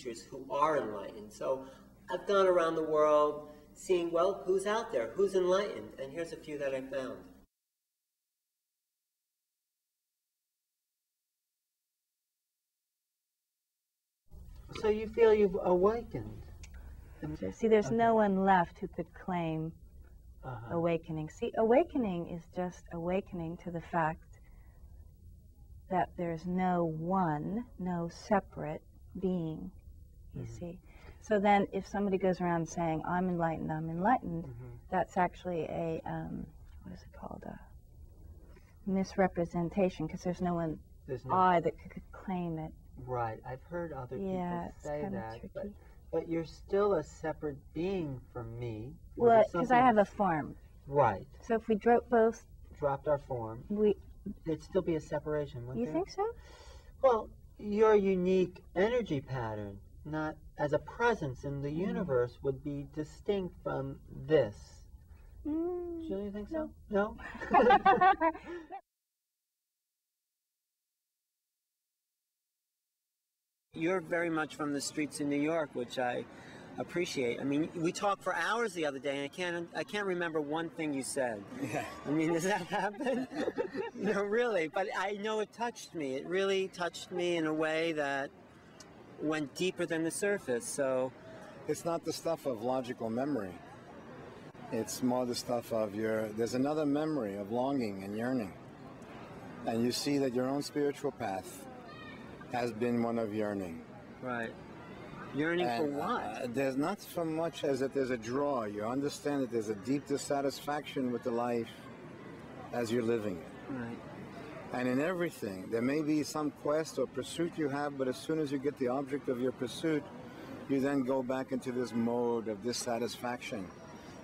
teachers who are enlightened. So I've gone around the world seeing, well, who's out there, who's enlightened, and here's a few that I found. So you feel you've awakened? See, there's no one left who could claim awakening. See, awakening is just awakening to the fact that there's no one, no separate being, you see. So then if somebody goes around saying, I'm enlightened, that's actually a, what is it called, a misrepresentation, because there's no one that could claim it. Right, I've heard other people say that, tricky. But you're still a separate being from me. Well, because I have a form. Right. So if we both dropped our form, there'd still be a separation, wouldn't you there? think so? Well, your unique energy pattern, not as a presence in the universe, would be distinct from this. Do you think so? No? You're very much from the streets in New York, which I appreciate. I mean, we talked for hours the other day, and I can't remember one thing you said. Yeah. I mean, does that happen? No, really. But I know it touched me. It really touched me in a way that went deeper than the surface. So it's not the stuff of logical memory. It's more the stuff of there's another memory of longing and yearning. And you see that your own spiritual path has been one of yearning. Right. Yearning for what? There's not so much as that there's a draw. You understand that there's a deep dissatisfaction with the life as you're living it. Right. And in everything, there may be some quest or pursuit you have, but as soon as you get the object of your pursuit, you then go back into this mode of dissatisfaction,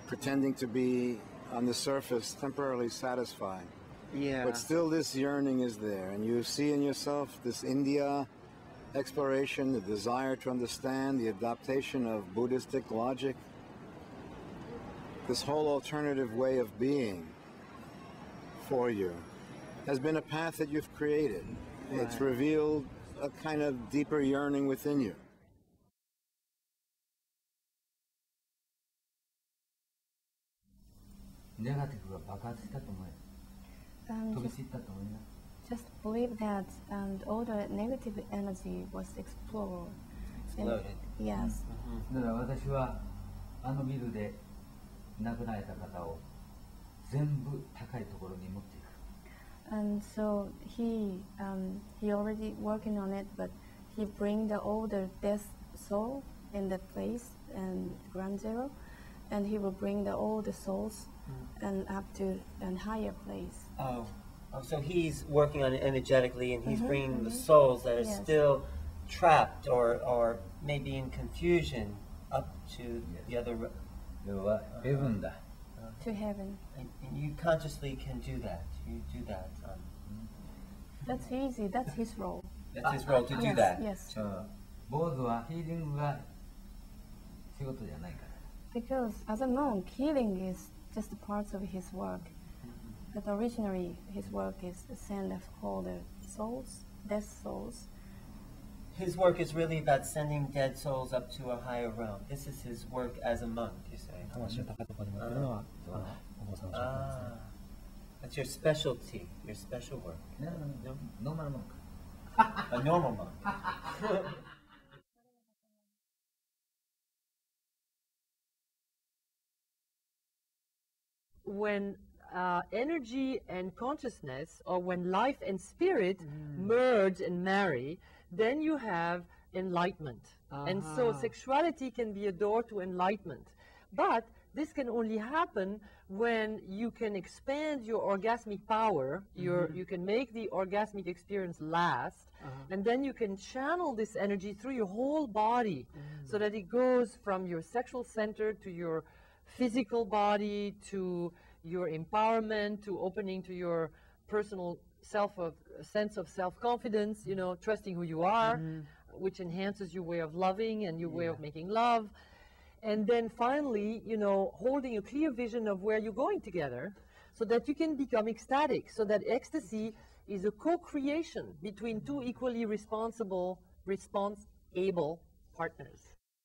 pretending to be, on the surface, temporarily satisfied. Yeah. But still this yearning is there, and you see in yourself this India exploration, the desire to understand, the adaptation of Buddhistic logic, this whole alternative way of being for you has been a path that you've created. Right. It's revealed a kind of deeper yearning within you. Just believe that all the negative energy was explored. Exploded. Yes. And so he already working on it, but he bring the older death soul in that place and ground zero, and he will bring the older souls and up to a higher place. Oh, so he's working on it energetically, and he's bringing the souls that are still trapped or maybe in confusion up to the other. To heaven. And you consciously can do that. You do that. That's easy. That's his role. That's his role to do that. Yes. Because as a monk, healing is just a part of his work. But originally, his work is to send all the souls, dead souls. His work is really about sending dead souls up to a higher realm. This is his work as a monk, you say. That's your specialty, your special work. Normal monk. A normal monk. When energy and consciousness, or when life and spirit merge and marry, then you have enlightenment. And so sexuality can be a door to enlightenment. But this can only happen when you can expand your orgasmic power, you can make the orgasmic experience last, and then you can channel this energy through your whole body so that it goes from your sexual center to your physical body, to your empowerment, to opening to your personal sense of self-confidence, you know, trusting who you are, which enhances your way of loving and your way of making love. And then finally, you know, holding a clear vision of where you're going together so that you can become ecstatic, so that ecstasy is a co-creation between two equally responsible, response-able partners.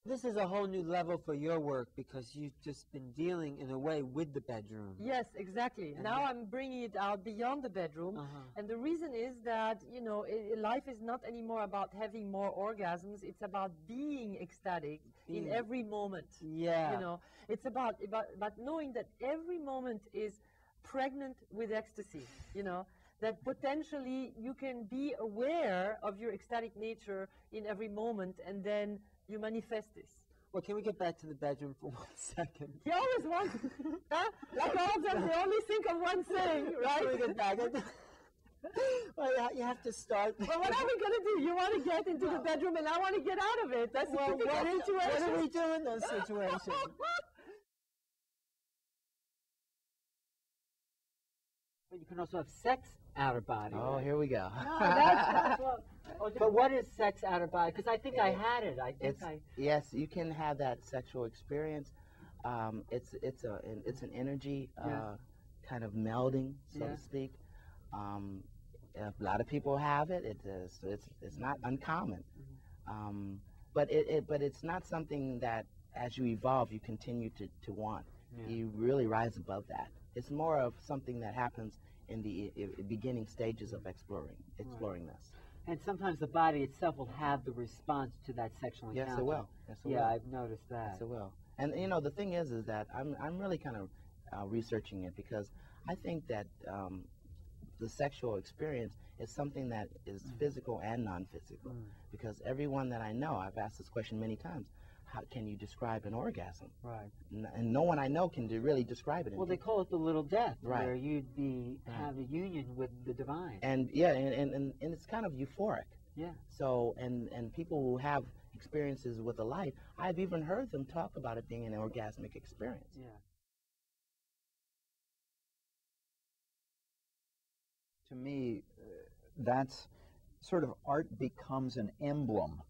This is a whole new level for your work because you've just been dealing in a way with the bedroom. Yes, exactly. Now I'm bringing it out beyond the bedroom. And the reason is that, you know, life is not anymore about having more orgasms. It's about being ecstatic in every moment. Yeah. You know, it's about knowing that every moment is pregnant with ecstasy, you know, that potentially you can be aware of your ecstatic nature in every moment, and then you manifest this. Well, can we get back to the bedroom for 1 second? You always want, huh? Like all of them, they only think of one thing, right? Can we get back? Well, you have to start. Well, what are we going to do? You want to get into the bedroom, and I want to get out of it. That's the typical situation. What do we do in those situations? But you can also have sex out of body. Oh, here we go. No, that's what. But what is sex out of body? Because I think I had it. Yes, you can have that sexual experience. It's an energy kind of melding, so to speak. A lot of people have it. It's not uncommon. But it's not something that as you evolve you continue to want. You really rise above that. It's more of something that happens in the beginning stages of exploring this. And sometimes the body itself will have the response to that sexual encounter. Yes, it will. Yes, it will. I've noticed that. Yes, it will. And you know, the thing is that I'm really kind of researching it because I think that the sexual experience is something that is physical and non-physical. Because everyone that I know, I've asked this question many times, how can you describe an orgasm? Right. And no one I know can really describe it. Well, they call it the little death, right, where you'd have a union with the divine. And yeah, and it's kind of euphoric. Yeah. So, and people who have experiences with the light, I've even heard them talk about it being an orgasmic experience. Yeah. To me, that's sort of art becomes an emblem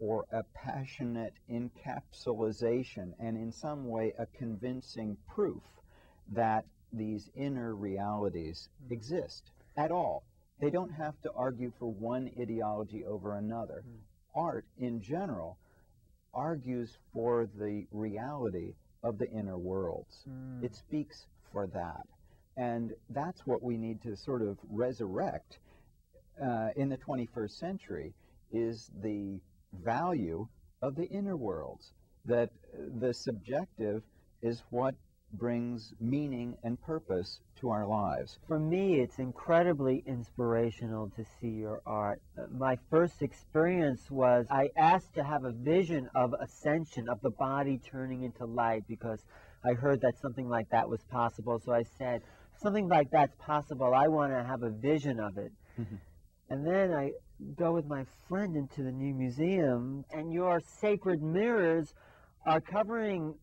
or a passionate encapsulation and in some way a convincing proof that these inner realities exist at all. They don't have to argue for one ideology over another. Art in general argues for the reality of the inner worlds. It speaks for that. And that's what we need to sort of resurrect in the 21st century, is the value of the inner worlds, that the subjective is what brings meaning and purpose to our lives. For me, it's incredibly inspirational to see your art. My first experience was I asked to have a vision of ascension, of the body turning into light, because I heard that something like that was possible. So I said, something like that's possible, I want to have a vision of it. And then I go with my friend into the new museum, and your sacred mirrors are covering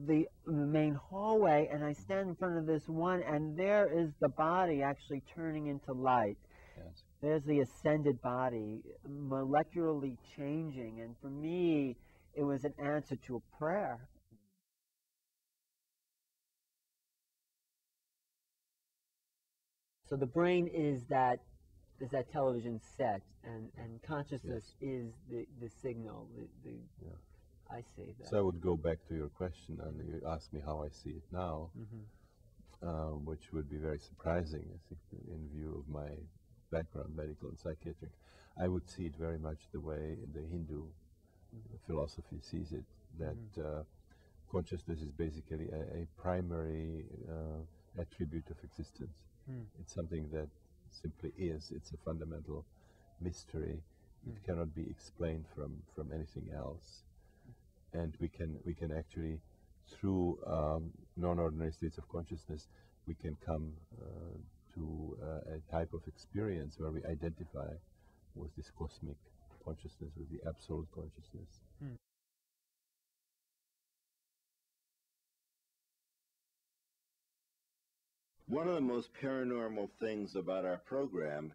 the main hallway, and I stand in front of this one, and there is the body actually turning into light. Yes. There's the ascended body molecularly changing, and for me, it was an answer to a prayer. So the brain is that television set, and consciousness is the signal. I see that. So I would go back to your question, and you asked me how I see it now, which would be very surprising, I think, in view of my background, medical and psychiatric. I would see it very much the way the Hindu philosophy sees it, that consciousness is basically a primary attribute of existence. It's something that simply is. It's a fundamental mystery. It cannot be explained from anything else. And we can actually, through non-ordinary states of consciousness, we can come to a type of experience where we identify with this cosmic consciousness, with the absolute consciousness. One of the most paranormal things about our program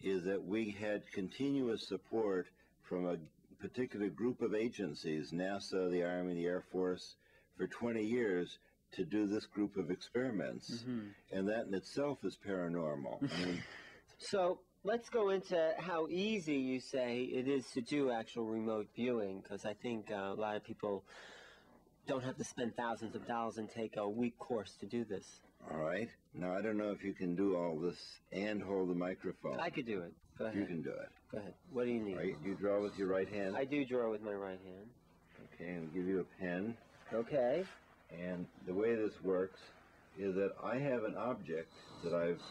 is that we had continuous support from a particular group of agencies, NASA, the Army, the Air Force, for 20 years to do this group of experiments. And that in itself is paranormal. I mean, So let's go into how easy you say it is to do actual remote viewing, because I think a lot of people don't have to spend thousands of dollars and take a week course to do this. All right. Now, I don't know if you can do all this and hold the microphone. I could do it. Go ahead. You can do it. Go ahead. What do you need? All right. You draw with your right hand? I do draw with my right hand. Okay, and I'll give you a pen. Okay. And the way this works is that I have an object that I've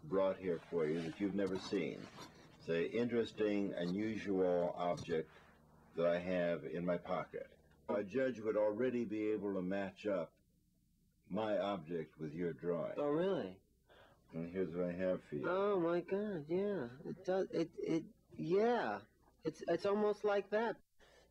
brought here for you that you've never seen. It's an interesting, unusual object that I have in my pocket. A judge would already be able to match up my object with your drawing. Oh, really? And here's what I have for you. Oh my God! Yeah, it does. Yeah, it's almost like that.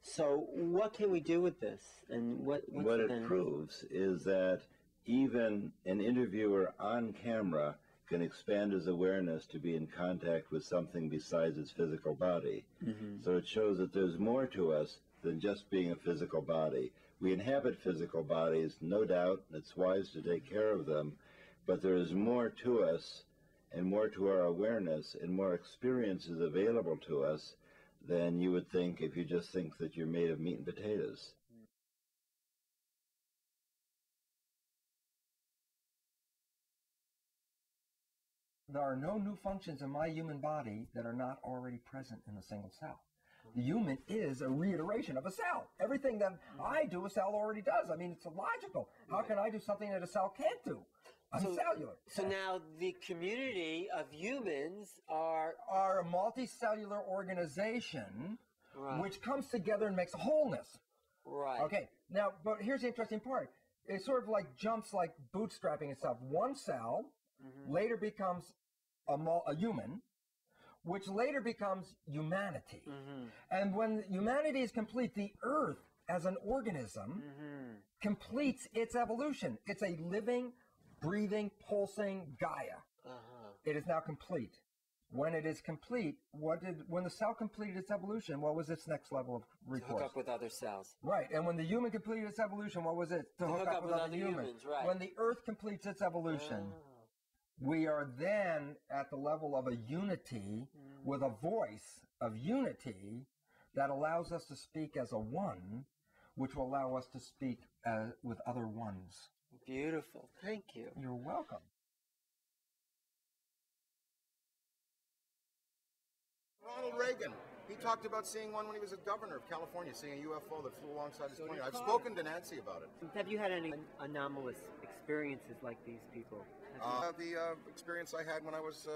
So, what can we do with this? And what it proves is that even an interviewer on camera can expand his awareness to be in contact with something besides its physical body. Mm-hmm. So it shows that there's more to us than just being a physical body. We inhabit physical bodies, no doubt. It's wise to take care of them, but there is more to us and more to our awareness and more experiences available to us than you would think if you just think that you're made of meat and potatoes. There are no new functions in my human body that are not already present in a single cell. The human is a reiteration of a cell. Everything that I do, a cell already does. I mean, it's illogical. How can I do something that a cell can't do? I'm cellular. So now the community of humans are a multicellular organization, right, which comes together and makes a wholeness. Right. Okay. Now, but here's the interesting part. It sort of like jumps like bootstrapping itself. One cell later becomes a human, which later becomes humanity. And when humanity is complete, the earth as an organism completes its evolution. It's a living, breathing, pulsing Gaia. It is now complete. When it is complete, when the cell completed its evolution, what was its next level of recourse? To hook up with other cells. Right. And when the human completed its evolution, what was it? To hook up with other humans. Right. When the earth completes its evolution, we are then at the level of a unity with a voice of unity that allows us to speak as a one, which will allow us to speak with other ones. Beautiful. Thank you. You're welcome. Ronald Reagan, he talked about seeing one when he was a governor of California, seeing a UFO that flew alongside his plane. I've spoken to Nancy about it. Have you had any anomalous experiences like these people? The experience I had when I was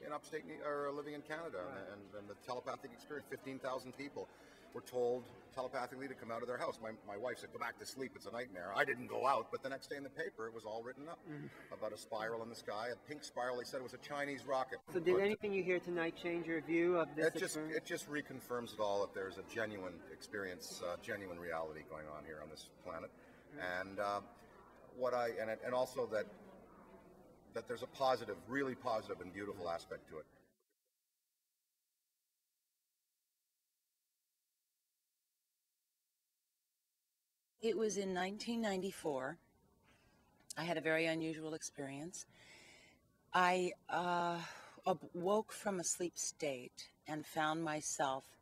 in upstate, or living in Canada, and the telepathic experience. 15,000 people were told telepathically to come out of their house. My wife said, "Go back to sleep, it's a nightmare." I didn't go out, but the next day in the paper, it was all written up about a spiral in the sky, a pink spiral. They said it was a Chinese rocket. So did anything you hear tonight change your view of this experience? It just reconfirms it all, that there's a genuine experience, genuine reality going on here on this planet. And and also that there's a positive, really positive and beautiful aspect to it. It was in 1994. I had a very unusual experience. I woke from a sleep state and found myself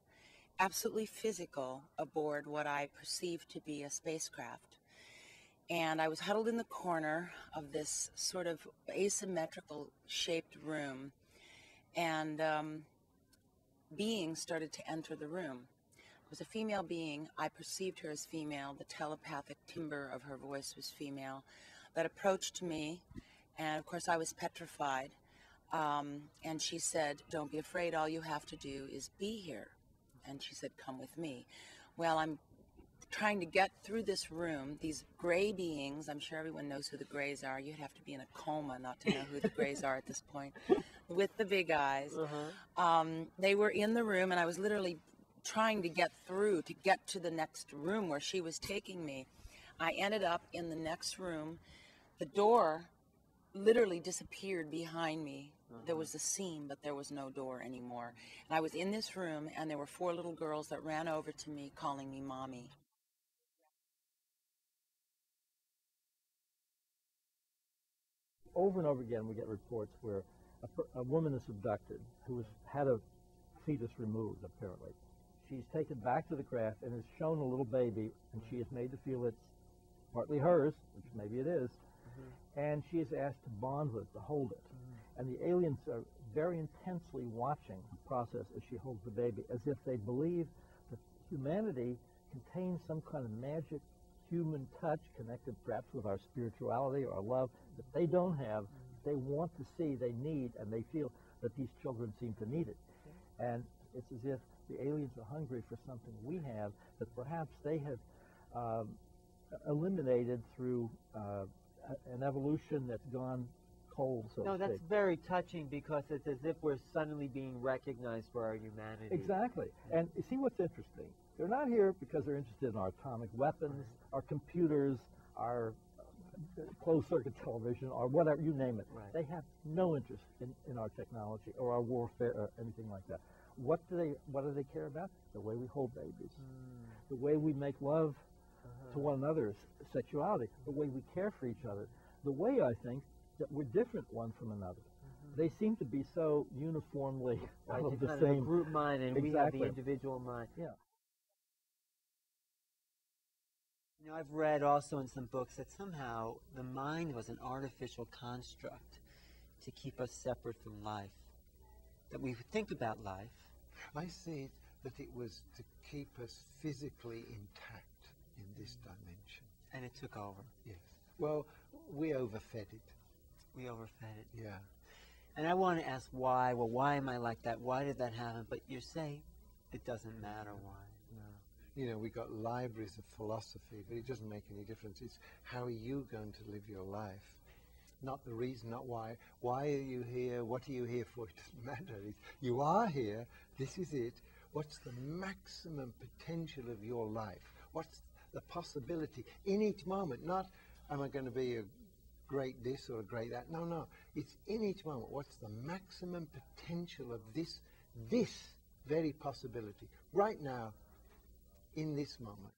absolutely physical aboard what I perceived to be a spacecraft. And I was huddled in the corner of this sort of asymmetrical shaped room, and beings started to enter the room. It was a female being. I perceived her as female. The telepathic timbre of her voice was female, that approached me, and of course I was petrified. And she said, "Don't be afraid, all you have to do is be here." And she said, "Come with me." Well, I'm trying to get through this room, these gray beings. I'm sure everyone knows who the grays are. You'd have to be in a coma not to know who the grays are at this point, with the big eyes. They were in the room, and I was literally trying to get through to get to the next room where she was taking me. I ended up in the next room. The door literally disappeared behind me. There was a seam, but there was no door anymore. And I was in this room, and there were 4 little girls that ran over to me calling me Mommy. Over and over again, we get reports where a woman is abducted who has had a fetus removed, apparently. She's taken back to the craft and is shown a little baby, and she is made to feel it's partly hers, which maybe it is, and she is asked to bond with it, to hold it. And the aliens are very intensely watching the process as she holds the baby, as if they believe that humanity contains some kind of magic human touch connected perhaps with our spirituality or our love that they don't have, they want to see, they need, and they feel that these children seem to need it. And it's as if the aliens are hungry for something we have that perhaps they have eliminated through an evolution that's gone cold, so to No, that's speak. very touching because it's as if we're suddenly being recognized for our humanity. Exactly. And you see what's interesting? They're not here because they're interested in our atomic weapons, our computers, our closed-circuit television, or whatever, you name it. Right. They have no interest in our technology or our warfare or anything like that. What do they care about? The way we hold babies, the way we make love to one another, sexuality, the way we care for each other, the way, I think, that we're different one from another. They seem to be so uniformly Right, of the kind same. of a group mind, and we have the Exactly. individual mind. Yeah. You know, I've read also in some books that somehow the mind was an artificial construct to keep us separate from life. That we would think about life. I see that it was to keep us physically intact in this dimension. And it took over. Yes. Well, we overfed it. We overfed it. Yeah. And I want to ask why. Well, why am I like that? Why did that happen? But you say it doesn't matter why. No. You know, we got libraries of philosophy, but it doesn't make any difference. It's how are you going to live your life? Not the reason, not why. Why are you here? What are you here for? It doesn't matter. You are here. This is it. What's the maximum potential of your life? What's the possibility in each moment? Not, am I going to be a great this or a great that? No, no. It's in each moment. What's the maximum potential of this very possibility right now, in this moment?